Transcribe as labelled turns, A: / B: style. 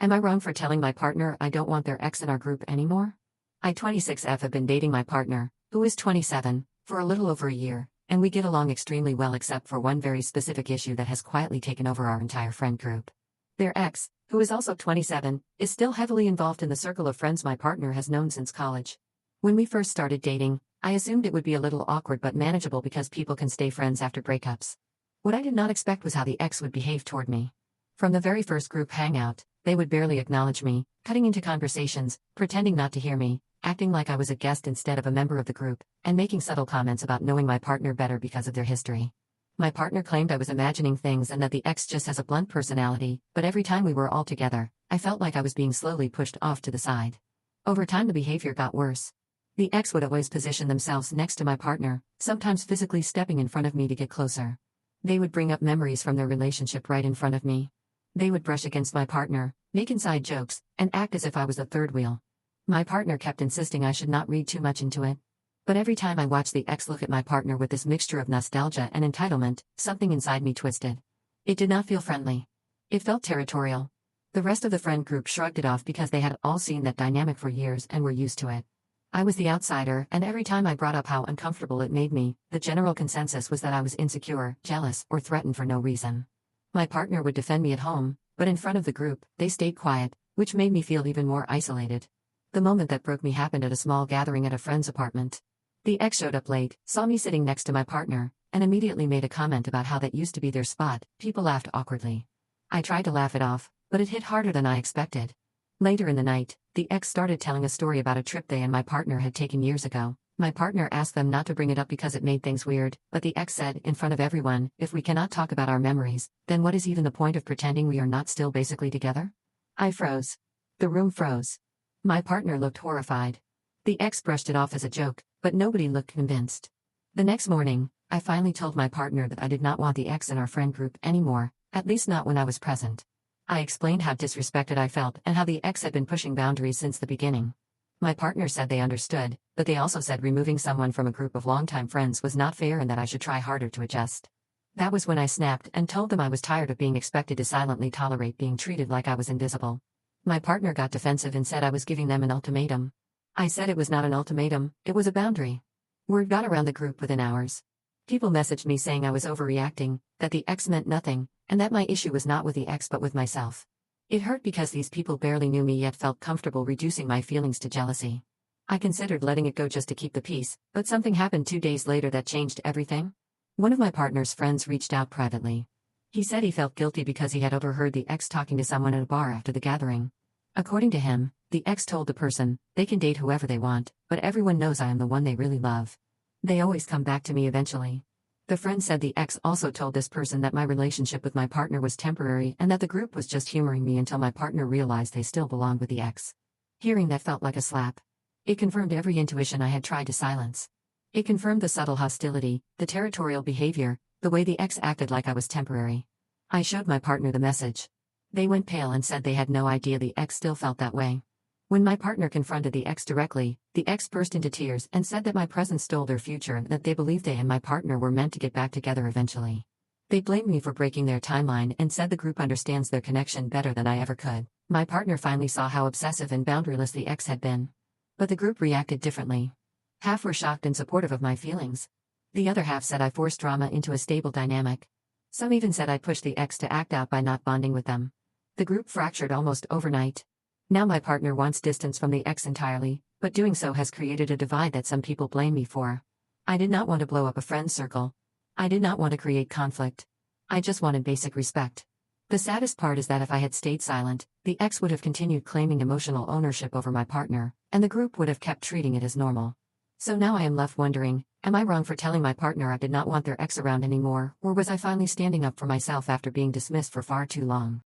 A: Am I wrong for telling my partner I don't want their ex in our group anymore? I 26F have been dating my partner, who is 27, for a little over a year, and we get along extremely well except for one very specific issue that has quietly taken over our entire friend group. Their ex, who is also 27, is still heavily involved in the circle of friends my partner has known since college. When we first started dating, I assumed it would be a little awkward but manageable because people can stay friends after breakups. What I did not expect was how the ex would behave toward me. From the very first group hangout, they would barely acknowledge me, cutting into conversations, pretending not to hear me, acting like I was a guest instead of a member of the group, and making subtle comments about knowing my partner better because of their history. My partner claimed I was imagining things and that the ex just has a blunt personality, but every time we were all together, I felt like I was being slowly pushed off to the side. Over time the behavior got worse. The ex would always position themselves next to my partner, sometimes physically stepping in front of me to get closer. They would bring up memories from their relationship right in front of me. They would brush against my partner, make inside jokes, and act as if I was the third wheel. My partner kept insisting I should not read too much into it. But every time I watched the ex look at my partner with this mixture of nostalgia and entitlement, something inside me twisted. It did not feel friendly. It felt territorial. The rest of the friend group shrugged it off because they had all seen that dynamic for years and were used to it. I was the outsider, and every time I brought up how uncomfortable it made me, the general consensus was that I was insecure, jealous, or threatened for no reason. My partner would defend me at home, but in front of the group, they stayed quiet, which made me feel even more isolated. The moment that broke me happened at a small gathering at a friend's apartment. The ex showed up late, saw me sitting next to my partner, and immediately made a comment about how that used to be their spot. People laughed awkwardly. I tried to laugh it off, but it hit harder than I expected. Later in the night, the ex started telling a story about a trip they and my partner had taken years ago. My partner asked them not to bring it up because it made things weird, but the ex said, in front of everyone, if we cannot talk about our memories, then what is even the point of pretending we are not still basically together? I froze. The room froze. My partner looked horrified. The ex brushed it off as a joke, but nobody looked convinced. The next morning, I finally told my partner that I did not want the ex in our friend group anymore, at least not when I was present. I explained how disrespected I felt and how the ex had been pushing boundaries since the beginning. My partner said they understood, but they also said removing someone from a group of longtime friends was not fair and that I should try harder to adjust. That was when I snapped and told them I was tired of being expected to silently tolerate being treated like I was invisible. My partner got defensive and said I was giving them an ultimatum. I said it was not an ultimatum, it was a boundary. Word got around the group within hours. People messaged me saying I was overreacting, that the ex meant nothing, and that my issue was not with the ex but with myself. It hurt because these people barely knew me yet felt comfortable reducing my feelings to jealousy. I considered letting it go just to keep the peace, but something happened 2 days later that changed everything. One of my partner's friends reached out privately. He said he felt guilty because he had overheard the ex talking to someone at a bar after the gathering. According to him, the ex told the person, they can date whoever they want, but everyone knows I am the one they really love. They always come back to me eventually. The friend said the ex also told this person that my relationship with my partner was temporary and that the group was just humoring me until my partner realized they still belonged with the ex. Hearing that felt like a slap. It confirmed every intuition I had tried to silence. It confirmed the subtle hostility, the territorial behavior, the way the ex acted like I was temporary. I showed my partner the message. They went pale and said they had no idea the ex still felt that way. When my partner confronted the ex directly, the ex burst into tears and said that my presence stole their future and that they believed they and my partner were meant to get back together eventually. They blamed me for breaking their timeline and said the group understands their connection better than I ever could. My partner finally saw how obsessive and boundaryless the ex had been. But the group reacted differently. Half were shocked and supportive of my feelings. The other half said I forced drama into a stable dynamic. Some even said I pushed the ex to act out by not bonding with them. The group fractured almost overnight. Now my partner wants distance from the ex entirely, but doing so has created a divide that some people blame me for. I did not want to blow up a friend's circle. I did not want to create conflict. I just wanted basic respect. The saddest part is that if I had stayed silent, the ex would have continued claiming emotional ownership over my partner, and the group would have kept treating it as normal. So now I am left wondering, am I wrong for telling my partner I did not want their ex around anymore, or was I finally standing up for myself after being dismissed for far too long?